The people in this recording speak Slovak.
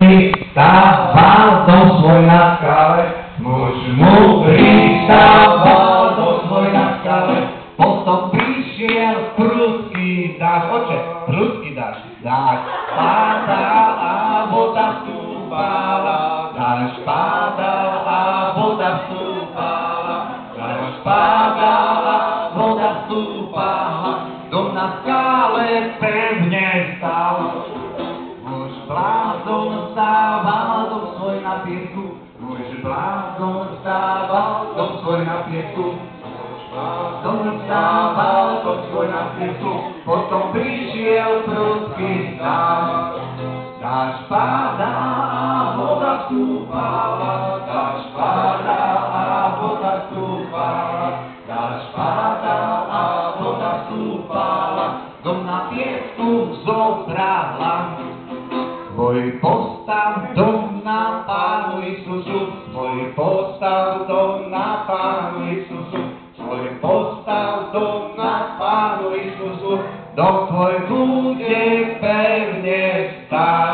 Stával dom svoj na skále, muž múdry stával dom svoj na skále, potom prišiel prudký dážď, oče, prudký dážď, dážď padal a voda vstúpala, dážď padal a voda vstúpala, dážď padal a voda vstúpala, dom na skále pevne stal. Blázon stával dom svoj na piesku, môj blázon stával dom svoj na piesku, blázon stával dom svoj na piesku, potom prišiel prudký dážď. Dážď padal a voda vstúpala, dážď padal a voda vstúpala, dážď padal a voda vstúpala, dom na piesku zobrala. Tvoj postav dom na Pánu Isusu, tvoj postav dom na Pánu Isusu, tvoj postav dom na Pánu Isusu, dom tvoj bude pevne stáť.